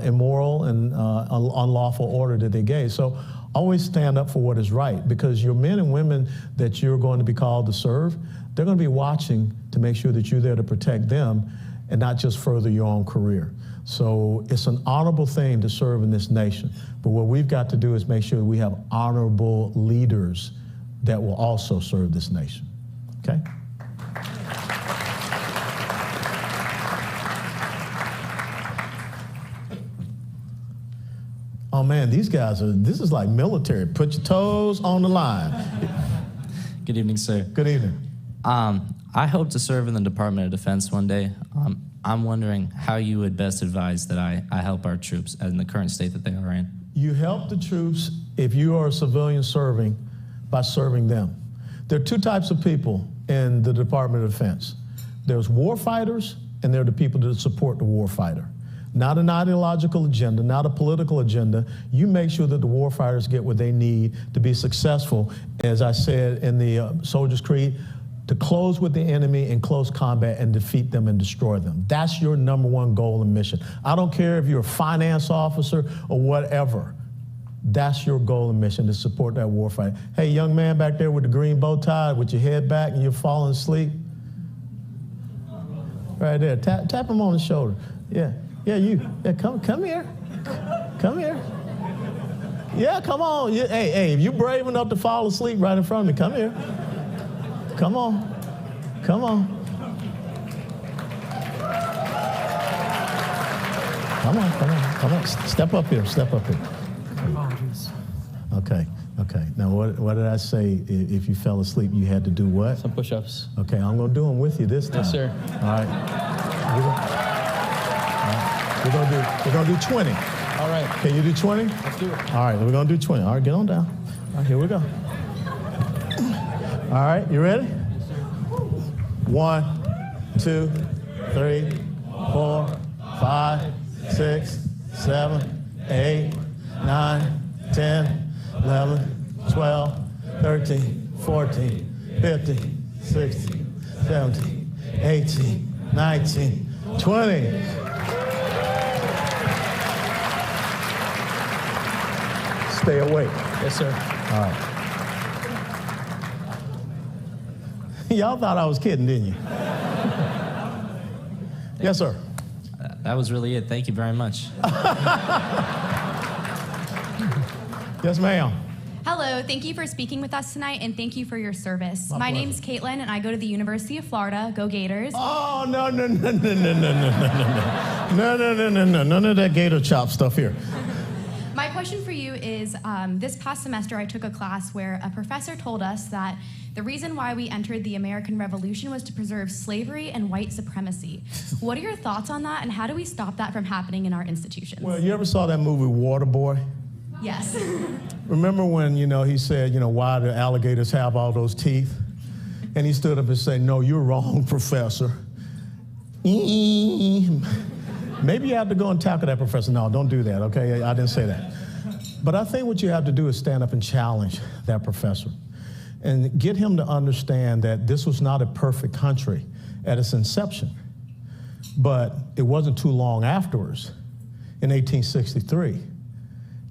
immoral and unlawful order that they gave. So always stand up for what is right, because your men and women that you're going to be called to serve, they're going to be watching to make sure that you're there to protect them and not just further your own career. So it's an honorable thing to serve in this nation. But what we've got to do is make sure we have honorable leaders that will also serve this nation. Okay? Oh man, these guys this is like military. Put your toes on the line. Good evening, sir. Good evening. I hope to serve in the Department of Defense one day. I'm wondering how you would best advise that I help our troops in the current state that they are in. You help the troops if you are a civilian serving by serving them. There are two types of people in the Department of Defense. There's war fighters, and there are the people that support the war fighter. Not an ideological agenda, not a political agenda. You make sure that the war fighters get what they need to be successful, as I said in the Soldier's Creed, to close with the enemy in close combat and defeat them and destroy them. That's your number one goal and mission. I don't care if you're a finance officer or whatever. That's your goal and mission, to support that war fight. Hey, young man back there with the green bow tie, with your head back and you're falling asleep. Right there, tap him on the shoulder. Yeah. Yeah, you. Yeah, come here. Come here. Yeah, come on. Yeah, hey, if you're brave enough to fall asleep right in front of me, come here. Come on. Come on. Come on. Step up here. Okay. Now, what did I say? If you fell asleep, you had to do what? Some push-ups. Okay, I'm going to do them with you this time. Yes, sir. All right. We're gonna do 20. All right. Can you do 20? Let's do it. All right, we're gonna do 20. All right, get on down. All right, here we go. All right, you ready? Yes, sir. 1, 2, 3, 4, 5, 6, 7, 8, 9, 10, 11, 12, 13, 14, 15, 16, 17, 18, 19, 20. Stay awake. Yes, sir. All right. Y'all thought I was kidding, didn't you? Yes, sir. That was really it. Thank you very much. Yes, ma'am. Hello, thank you for speaking with us tonight, and thank you for your service. My My pleasure. name's Caitlin, and I go to the University of Florida. Go Gators. Oh, no. None of that gator chop stuff here. My question for you is, this past semester I took a class where a professor told us that the reason why we entered the American Revolution was to preserve slavery and white supremacy. What are your thoughts on that, and how do we stop that from happening in our institutions? Well, you ever saw that movie Waterboy? Yes. Remember when, he said, why do alligators have all those teeth? And he stood up and said, no, you're wrong, professor. Maybe you have to go and tackle that professor. No, don't do that, okay? I didn't say that. But I think what you have to do is stand up and challenge that professor and get him to understand that this was not a perfect country at its inception. But it wasn't too long afterwards, in 1863,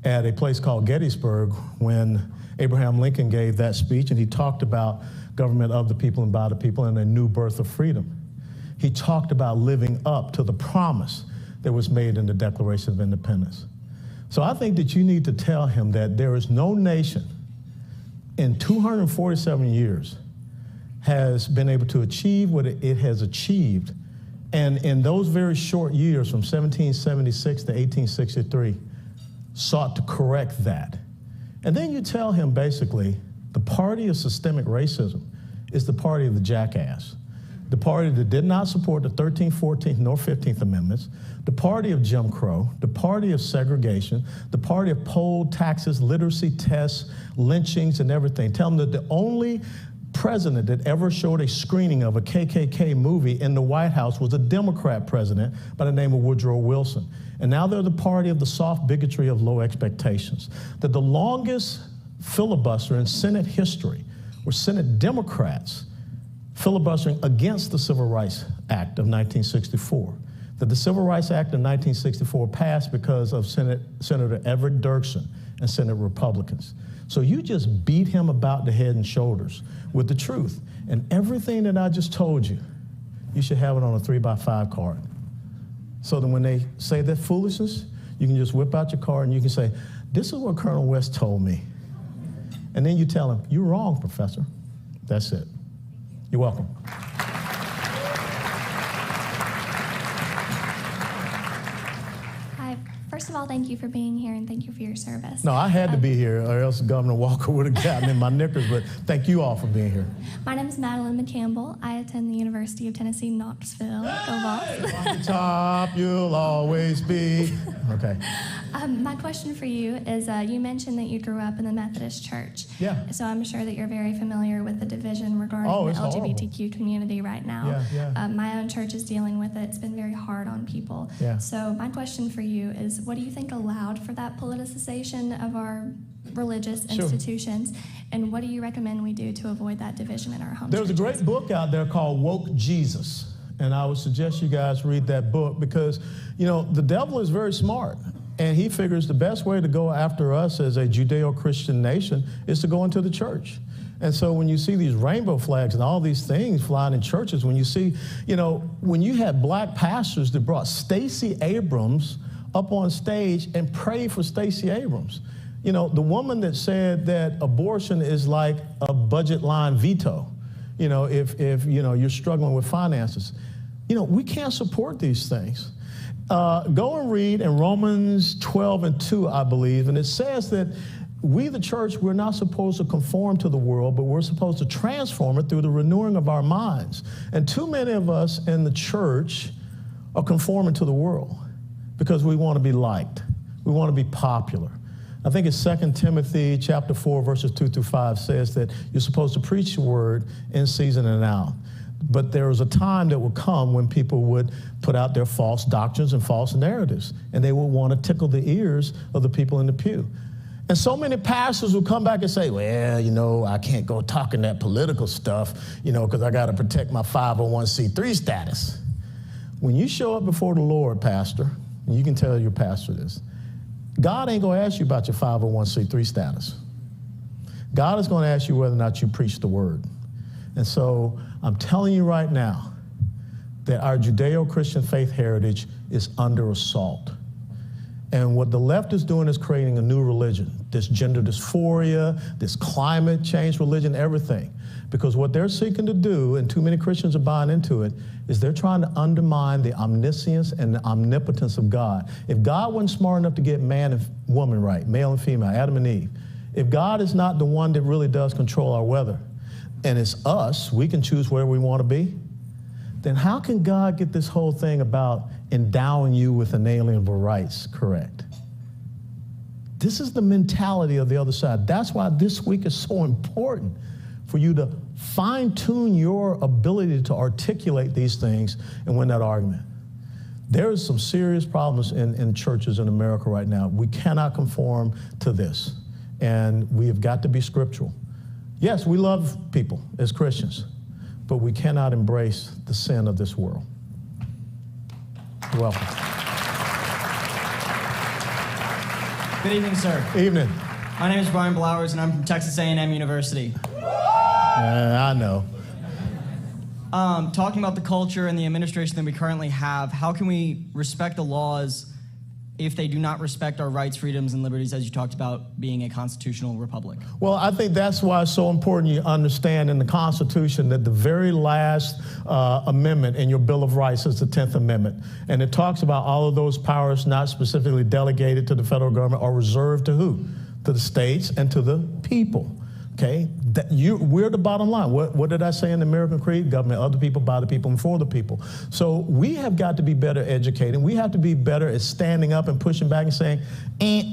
at a place called Gettysburg, when Abraham Lincoln gave that speech, and he talked about government of the people and by the people and a new birth of freedom. He talked about living up to the promise that was made in the Declaration of Independence. So I think that you need to tell him that there is no nation in 247 years has been able to achieve what it has achieved. And in those very short years, from 1776 to 1863, sought to correct that. And then you tell him basically the party of systemic racism is the party of the jackass. the party that did not support the 13th, 14th, nor 15th Amendments, the party of Jim Crow, the party of segregation, the party of poll taxes, literacy tests, lynchings, and everything. Tell them that the only president that ever showed a screening of a KKK movie in the White House was a Democrat president by the name of Woodrow Wilson. And now they're the party of the soft bigotry of low expectations. That the longest filibuster in Senate history were Senate Democrats filibustering against the Civil Rights Act of 1964. That the Civil Rights Act of 1964 passed because of Senator Everett Dirksen and Senate Republicans. So you just beat him about the head and shoulders with the truth. And everything that I just told you, you should have it on a 3x5 card. So that when they say that foolishness, you can just whip out your card and you can say, this is what Colonel West told me. And then you tell him, you're wrong, Professor. That's it. You're welcome. Hi. First of all, thank you for being here and thank you for your service. No, I had to be here or else Governor Walker would have gotten in my knickers, but thank you all for being here. My name is Madeline McCampbell. I attend the University of Tennessee, Knoxville. Go Vols. On the top, you'll always be. Okay. My question for you is, you mentioned that you grew up in the Methodist Church. Yeah. So I'm sure that you're very familiar with the division regarding the it's LGBTQ community right now. Yeah. My own church is dealing with it. It's been very hard on people. Yeah. So my question for you is, what do you think allowed for that politicization of our religious institutions, and what do you recommend we do to avoid that division in our home There's churches? a great book out there called Woke Jesus, and I would suggest you guys read that book because, you know, the devil is very smart. And he figures the best way to go after us as a Judeo-Christian nation is to go into the church. And so when you see these rainbow flags and all these things flying in churches, when you see, you know, when you had black pastors that brought Stacey Abrams up on stage and prayed for Stacey Abrams. You know, the woman that said that abortion is like a budget line veto, you know, if you know, you're struggling with finances. You know, we can't support these things. Go and read in Romans 12:2, I believe, and it says that we, the church, we're not supposed to conform to the world, but we're supposed to transform it through the renewing of our minds. And too many of us in the church are conforming to the world because we want to be liked. We want to be popular. I think it's 2 Timothy chapter 4, verses 2-5 says that you're supposed to preach the word in season and out. But there was a time that would come when people would put out their false doctrines and false narratives, and they would want to tickle the ears of the people in the pew. And so many pastors will come back and say, well, you know, I can't go talking that political stuff, you know, because I got to protect my 501c3 status. When you show up before the Lord, pastor, and you can tell your pastor this, God ain't going to ask you about your 501c3 status. God is going to ask you whether or not you preach the word. And so I'm telling you right now that our Judeo-Christian faith heritage is under assault. And what the left is doing is creating a new religion, this gender dysphoria, this climate change religion, everything. Because what they're seeking to do, and too many Christians are buying into it, is they're trying to undermine the omniscience and the omnipotence of God. If God wasn't smart enough to get man and woman right, male and female, Adam and Eve, if God is not the one that really does control our weather, and it's us, we can choose where we want to be, then how can God get this whole thing about endowing you with inalienable rights correct? This is the mentality of the other side. That's why this week is so important for you to fine-tune your ability to articulate these things and win that argument. There is some serious problems in churches in America right now. We cannot conform to this, and we have got to be scriptural. Yes, we love people as Christians, but we cannot embrace the sin of this world. You're welcome. Good evening, sir. Evening. My name is Brian Blowers, and I'm from Texas A&M University. I know. Talking about the culture and the administration that we currently have, how can we respect the laws if they do not respect our rights, freedoms, and liberties, as you talked about being a constitutional republic? Well, I think that's why it's so important you understand in the Constitution that the very last amendment in your Bill of Rights is the 10th Amendment. And it talks about all of those powers not specifically delegated to the federal government are reserved to who? To the states and to the people. Okay, we're the bottom line. What did I say in the American Creed? Government, other people, by the people, and for the people. So we have got to be better educated. We have to be better at standing up and pushing back and saying,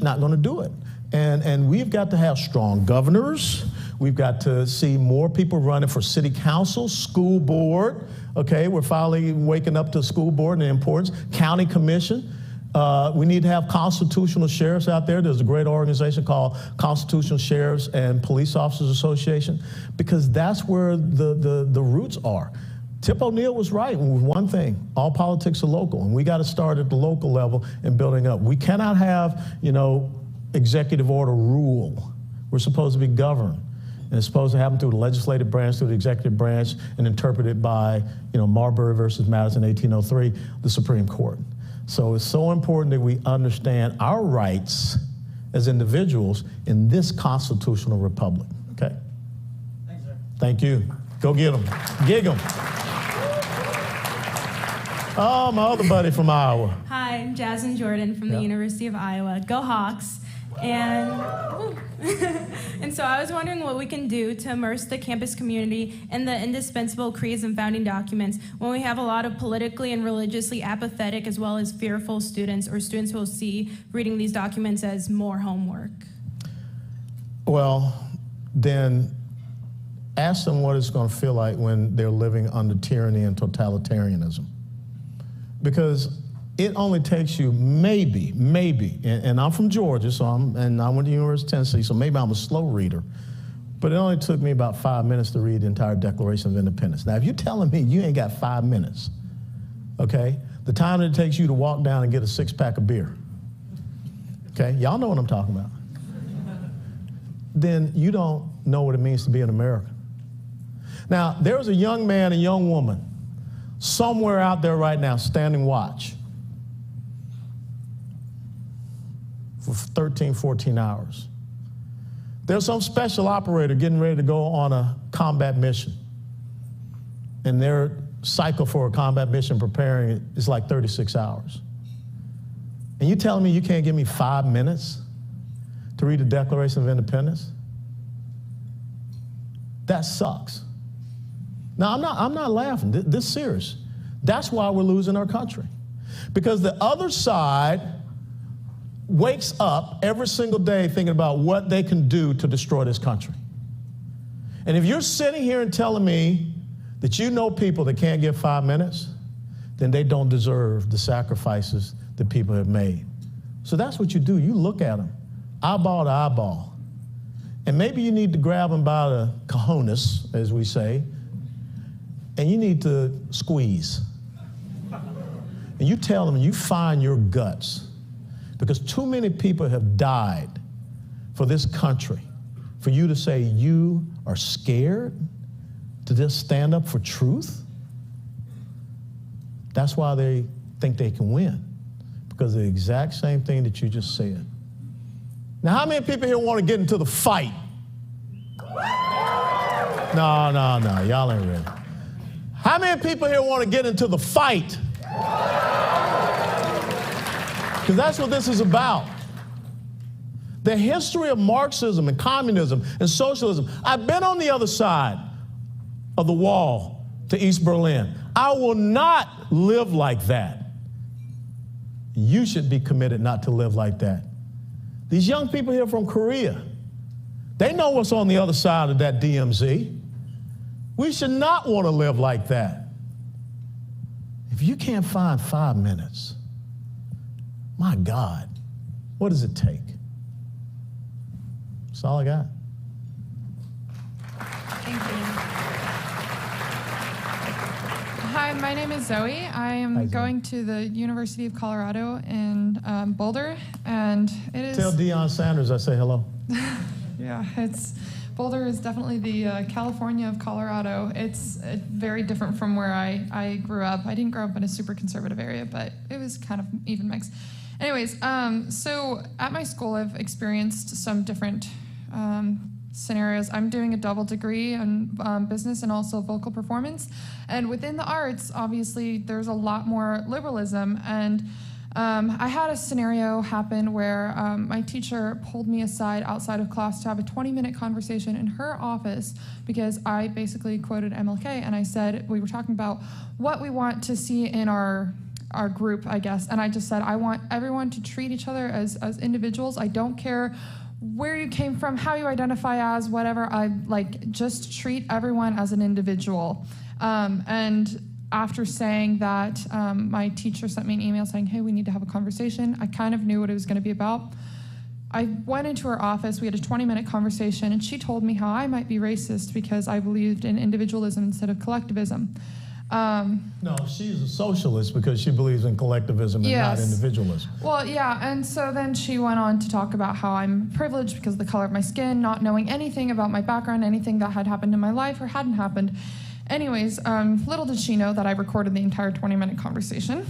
not going to do it. And we've got to have strong governors. We've got to see more people running for city council, school board. Okay, we're finally waking up to school board and the importance. County commission. We need to have constitutional sheriffs out there. There's a great organization called Constitutional Sheriffs and Police Officers Association, because that's where the roots are. Tip O'Neill was right with one thing: all politics are local, and we got to start at the local level and building up. We cannot have, executive order rule. We're supposed to be governed, and it's supposed to happen through the legislative branch, through the executive branch, and interpreted by, Marbury versus Madison, 1803, the Supreme Court. So it's so important that we understand our rights as individuals in this constitutional republic. Okay? Thanks, sir. Thank you. Go get them. Gig them. Oh, my other buddy from Iowa. Hi, I'm Jasmine Jordan from the University of Iowa. Go Hawks. And so I was wondering what we can do to immerse the campus community in the indispensable creeds and founding documents when we have a lot of politically and religiously apathetic as well as fearful students, or students who will see reading these documents as more homework. Well, then ask them what it's going to feel like when they're living under tyranny and totalitarianism. Because it only takes you maybe, and I'm from Georgia, and I went to the University of Tennessee, so maybe I'm a slow reader, but it only took me about 5 minutes to read the entire Declaration of Independence. Now, if you're telling me you ain't got 5 minutes, okay, the time that it takes you to walk down and get a 6-pack of beer, okay, y'all know what I'm talking about, then you don't know what it means to be an American. Now, there's a young man and young woman somewhere out there right now standing watch for 13, 14 hours. There's some special operator getting ready to go on a combat mission. And their cycle for a combat mission preparing is like 36 hours. And you telling me you can't give me 5 minutes to read the Declaration of Independence? That sucks. Now, I'm not laughing. This is serious. That's why we're losing our country. Because the other side wakes up every single day thinking about what they can do to destroy this country. And if you're sitting here and telling me that you know people that can't give 5 minutes, then they don't deserve the sacrifices that people have made. So that's what you do. You look at them, eyeball to eyeball. And maybe you need to grab them by the cojones, as we say, and you need to squeeze. And you tell them, you find your guts. Because too many people have died for this country, for you to say you are scared to just stand up for truth. That's why they think they can win, because of the exact same thing that you just said. Now, how many people here want to get into the fight? No, y'all ain't ready. How many people here want to get into the fight? Because that's what this is about. The history of Marxism and communism and socialism. I've been on the other side of the wall to East Berlin. I will not live like that. You should be committed not to live like that. These young people here from Korea, they know what's on the other side of that DMZ. We should not want to live like that. If you can't find 5 minutes, my God, what does it take? That's all I got. Thank you. Hi, my name is Zoe. I am going to the University of Colorado in Boulder, and it is... Tell Deion Sanders I say hello. Yeah, Boulder is definitely the California of Colorado. It's very different from where I grew up. I didn't grow up in a super conservative area, but it was kind of even mix. Anyways, so at my school, I've experienced some different scenarios. I'm doing a double degree in business and also vocal performance. And within the arts, obviously, there's a lot more liberalism. And I had a scenario happen where my teacher pulled me aside outside of class to have a 20-minute conversation in her office because I basically quoted MLK, and I said, we were talking about what we want to see in our group, I guess, and I just said, I want everyone to treat each other as individuals. I don't care where you came from, how you identify as, whatever. I just treat everyone as an individual. And after saying that, my teacher sent me an email saying, hey, we need to have a conversation. I kind of knew what it was going to be about. I went into her office. We had a 20-minute conversation, and she told me how I might be racist because I believed in individualism instead of collectivism. No, she's a socialist because she believes in collectivism and not individualism. Well, yeah, and so then she went on to talk about how I'm privileged because of the color of my skin, not knowing anything about my background, anything that had happened in my life or hadn't happened. Anyways, little did she know that I recorded the entire 20-minute conversation.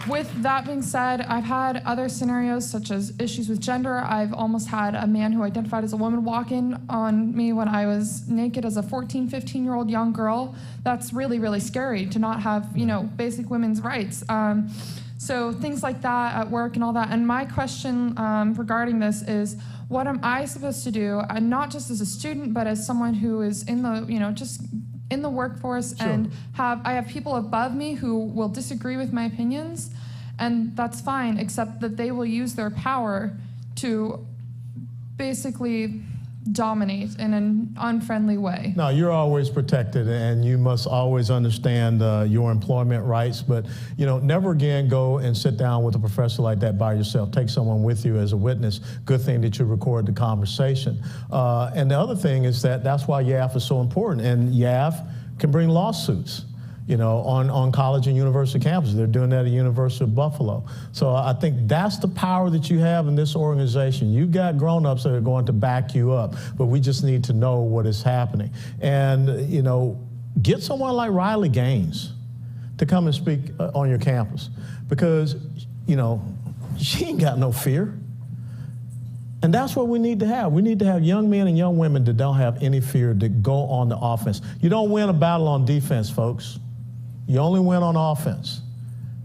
With that being said, I've had other scenarios such as issues with gender. I've almost had a man who identified as a woman walk in on me when I was naked as a 14, 15-year-old young girl. That's really, really scary to not have, basic women's rights. So things like that at work and all that. And my question regarding this is, what am I supposed to do, not just as a student, but as someone who is in the, just in the workforce, Sure. and I have people above me who will disagree with my opinions, and that's fine, except that they will use their power to basically dominate in an unfriendly way. No, you're always protected, and you must always understand your employment rights. But, never again go and sit down with a professor like that by yourself. Take someone with you as a witness. Good thing that you record the conversation. And the other thing is that's why YAF is so important. And YAF can bring lawsuits, on college and university campuses. They're doing that at the University of Buffalo. So I think that's the power that you have in this organization. You got grown-ups that are going to back you up, but we just need to know what is happening. And, get someone like Riley Gaines to come and speak on your campus because, she ain't got no fear. And that's what we need to have. We need to have young men and young women that don't have any fear to go on the offense. You don't win a battle on defense, folks. You only win on offense.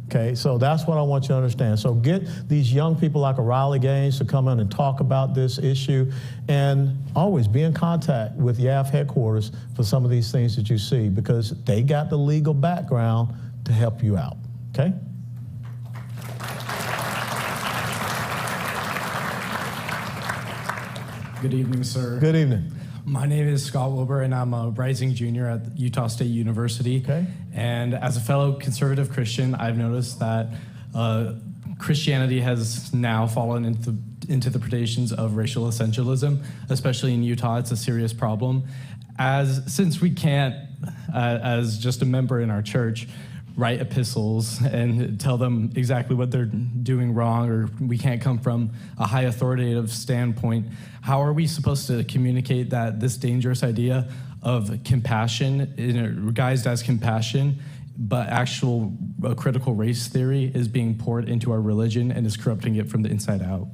Okay, so that's what I want you to understand. So get these young people like a Riley Gaines to come in and talk about this issue, and always be in contact with YAF headquarters for some of these things that you see, because they got the legal background to help you out, okay? Good evening, sir. Good evening. My name is Scott Wilbur, and I'm a rising junior at Utah State University. Okay. And as a fellow conservative Christian, I've noticed that Christianity has now fallen into the predations of racial essentialism, especially in Utah. It's a serious problem. Since we can't, as just a member in our church, write epistles and tell them exactly what they're doing wrong, or we can't come from a high authoritative standpoint, how are we supposed to communicate that this dangerous idea of compassion, guised as compassion, but actual critical race theory is being poured into our religion and is corrupting it from the inside out?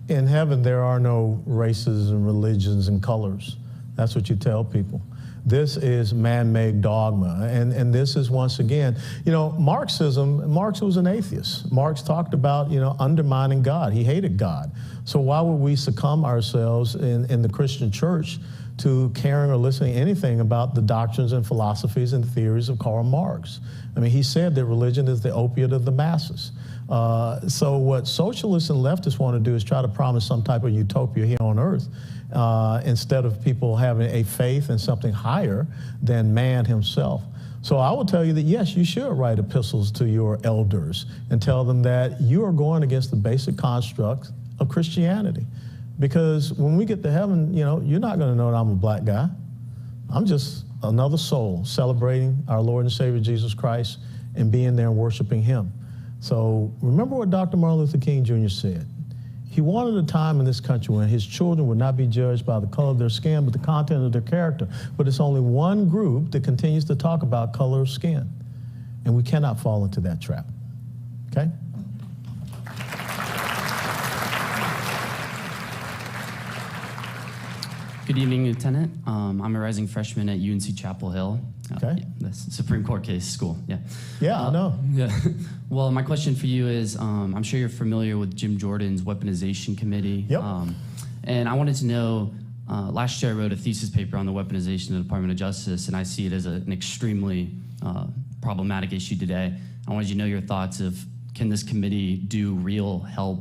In heaven, there are no races and religions and colors. That's what you tell people. This is man-made dogma, and this is, once again, Marx was an atheist. Marx talked about, undermining God. He hated God. So why would we succumb ourselves in the Christian church to caring or listening to anything about the doctrines and philosophies and theories of Karl Marx? I mean, he said that religion is the opiate of the masses. So what socialists and leftists want to do is try to promise some type of utopia here on earth, instead of people having a faith in something higher than man himself. So I will tell you that, yes, you should write epistles to your elders and tell them that you are going against the basic construct of Christianity. Because when we get to heaven, you're not going to know that I'm a black guy. I'm just another soul celebrating our Lord and Savior Jesus Christ and being there and worshiping him. So remember what Dr. Martin Luther King Jr. said. He wanted a time in this country when his children would not be judged by the color of their skin, but the content of their character. But it's only one group that continues to talk about color of skin. And we cannot fall into that trap. Okay? Good evening, Lieutenant. I'm a rising freshman at UNC Chapel Hill. Okay. The Supreme Court case school, yeah. Yeah, I know. Yeah. Well, my question for you is, I'm sure you're familiar with Jim Jordan's Weaponization Committee. Yep. And I wanted to know, last year I wrote a thesis paper on the weaponization of the Department of Justice, and I see it as an extremely problematic issue today. I wanted you to know your thoughts of, can this committee do real help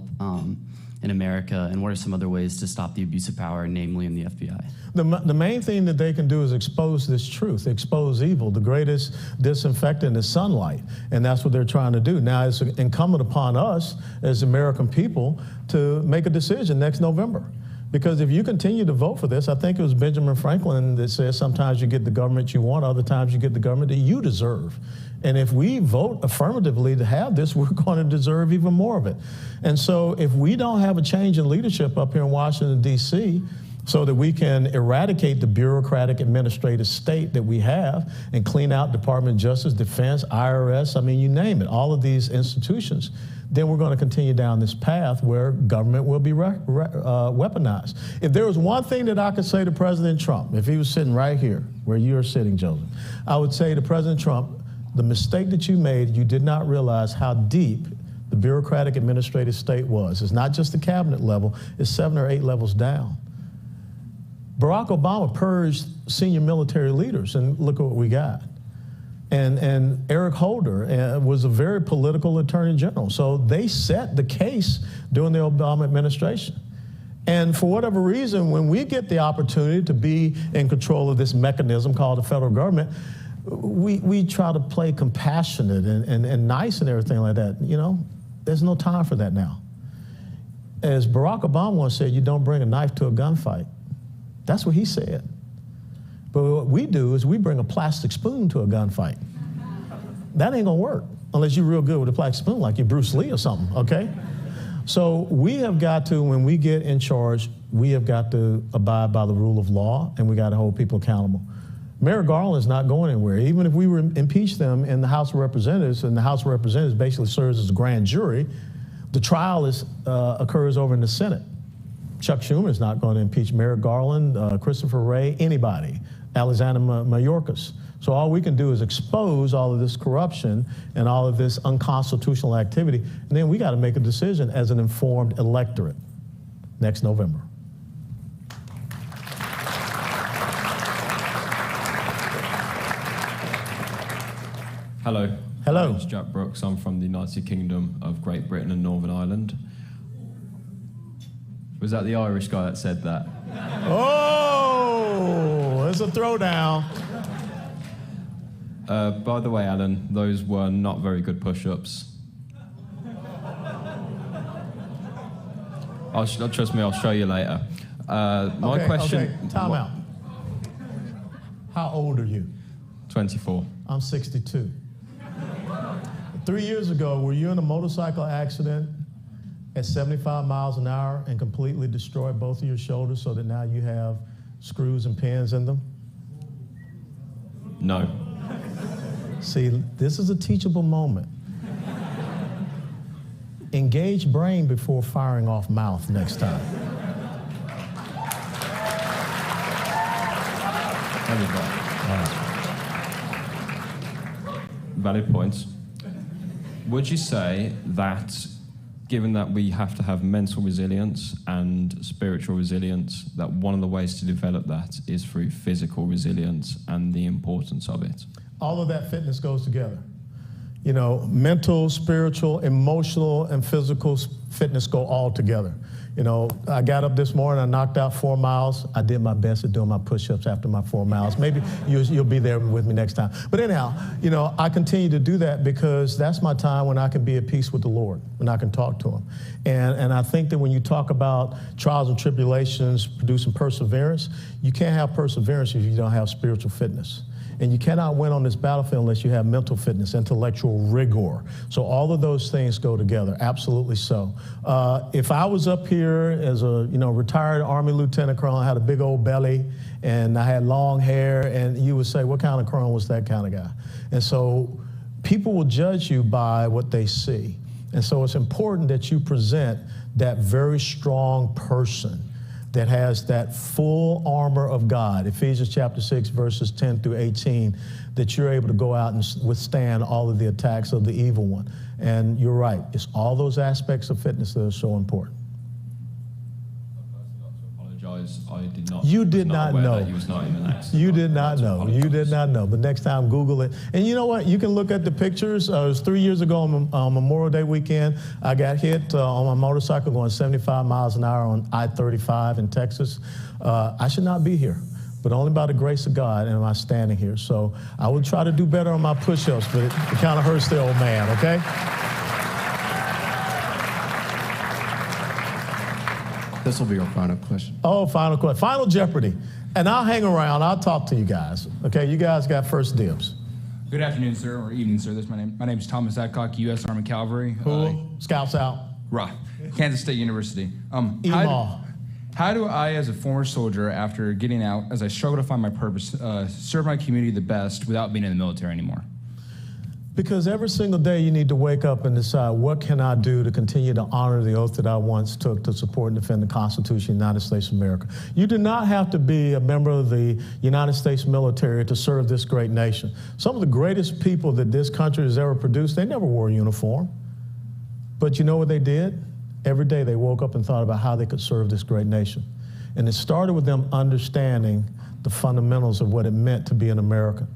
in America, and what are some other ways to stop the abuse of power, namely in the FBI? The main thing that they can do is expose this truth, expose evil. The greatest disinfectant is sunlight, and that's what they're trying to do. Now, it's incumbent upon us as American people to make a decision next November. Because if you continue to vote for this, I think it was Benjamin Franklin that says sometimes you get the government you want, other times you get the government that you deserve. And if we vote affirmatively to have this, we're going to deserve even more of it. And so if we don't have a change in leadership up here in Washington, D.C., so that we can eradicate the bureaucratic administrative state that we have and clean out Department of Justice, Defense, IRS, I mean, you name it, all of these institutions, then we're going to continue down this path where government will be weaponized. If there was one thing that I could say to President Trump, if he was sitting right here where you're sitting, Joseph, I would say to President Trump, the mistake that you made, you did not realize how deep the bureaucratic administrative state was. It's not just the cabinet level, it's 7 or 8 levels down. Barack Obama purged senior military leaders, and look at what we got. And Eric Holder was a very political attorney general. So they set the case during the Obama administration. And for whatever reason, when we get the opportunity to be in control of this mechanism called the federal government, we try to play compassionate and nice and everything like that. You know, there's no time for that now. As Barack Obama once said, you don't bring a knife to a gunfight. That's what he said. But what we do is we bring a plastic spoon to a gunfight. That ain't gonna work unless you're real good with a plastic spoon, like you're Bruce Lee or something, okay? So we have got to, when we get in charge, we have got to abide by the rule of law, and we got to hold people accountable. Merrick Garland is not going anywhere. Even if we were impeach them in the House of Representatives, and the House of Representatives basically serves as a grand jury, the trial occurs over in the Senate. Chuck Schumer is not going to impeach Merrick Garland, Christopher Wray, anybody, Alexander Mayorkas. So all we can do is expose all of this corruption and all of this unconstitutional activity, and then we got to make a decision as an informed electorate next November. Hello. Hello. My name's Jack Brooks. I'm from the United Kingdom of Great Britain and Northern Ireland. Was that the Irish guy that said that? Oh, it's a throwdown. By the way, Alan, those were not very good push-ups. Trust me, I'll show you later. My question... Okay, time out. How old are you? 24. I'm 62. 3 years ago, were you in a motorcycle accident at 75 miles an hour and completely destroyed both of your shoulders so that now you have screws and pins in them? No. See, this is a teachable moment. Engage brain before firing off mouth next time. Valid points. Would you say that, given that we have to have mental resilience and spiritual resilience, that one of the ways to develop that is through physical resilience and the importance of it? All of that fitness goes together. You know, mental, spiritual, emotional, and physical fitness go all together. You know, I got up this morning, I knocked out 4 miles. I did my best at doing my push-ups after my 4 miles. Maybe you'll be there with me next time. But anyhow, you know, I continue to do that because that's my time when I can be at peace with the Lord, when I can talk to him. And I think that when you talk about trials and tribulations producing perseverance, you can't have perseverance if you don't have spiritual fitness. And you cannot win on this battlefield unless you have mental fitness, intellectual rigor. So all of those things go together, absolutely so. If I was up here as a retired Army Lieutenant Colonel, I had a big old belly, and I had long hair, and you would say, what kind of colonel was that kind of guy? And so people will judge you by what they see. And so it's important that you present that very strong person that has that full armor of God, Ephesians chapter 6, verses 10 through 18, that you're able to go out and withstand all of the attacks of the evil one. And you're right, it's all those aspects of fitness that are so important. I did not. You did not know. That he was not in the next. You did not know. You did not know. But next time, Google it. And you know what? You can look at the pictures. It was 3 years ago on Memorial Day weekend. I got hit on my motorcycle going 75 miles an hour on I-35 in Texas. I should not be here, but only by the grace of God am I standing here. So I will try to do better on my push-ups, but it kind of hurts the old man, okay? This will be our final question. Oh, final question. Final Jeopardy. And I'll hang around. I'll talk to you guys. Okay, you guys got first dibs. Good afternoon, sir, or evening, sir. My name is Thomas Adcock, U.S. Army Cavalry. Cool. Scouts out. Right. Kansas State University. How do I, as a former soldier, after getting out, as I struggle to find my purpose, serve my community the best without being in the military anymore? Because every single day you need to wake up and decide, what can I do to continue to honor the oath that I once took to support and defend the Constitution of the United States of America? You do not have to be a member of the United States military to serve this great nation. Some of the greatest people that this country has ever produced, they never wore a uniform. But you know what they did? Every day they woke up and thought about how they could serve this great nation. And it started with them understanding the fundamentals of what it meant to be an American.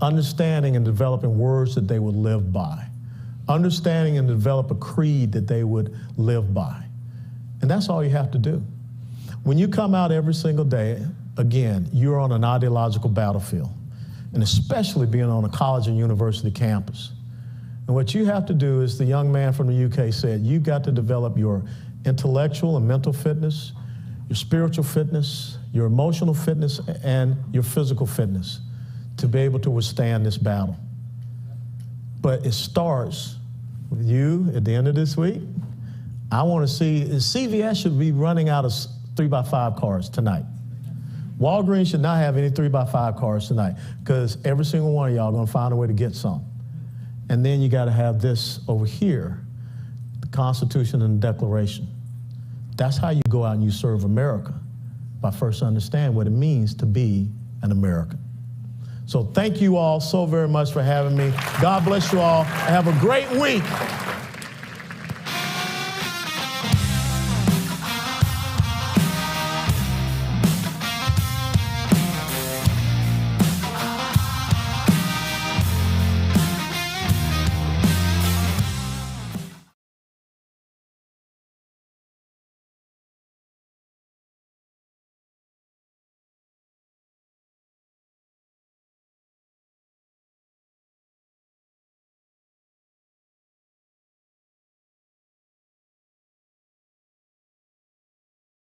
Understanding and developing words that they would live by. Understanding and develop a creed that they would live by. And that's all you have to do. When you come out every single day, again, you're on an ideological battlefield, and especially being on a college and university campus. And what you have to do is, the young man from the UK said, you've got to develop your intellectual and mental fitness, your spiritual fitness, your emotional fitness, and your physical fitness to be able to withstand this battle. But it starts with you at the end of this week. I want to see, CVS should be running out of 3x5 cars tonight. Walgreens should not have any 3x5 cars tonight, because every single one of y'all are going to find a way to get some. And then you got to have this over here, the Constitution and the Declaration. That's how you go out and you serve America, by first understanding what it means to be an American. So thank you all so very much for having me. God bless you all. Have a great week.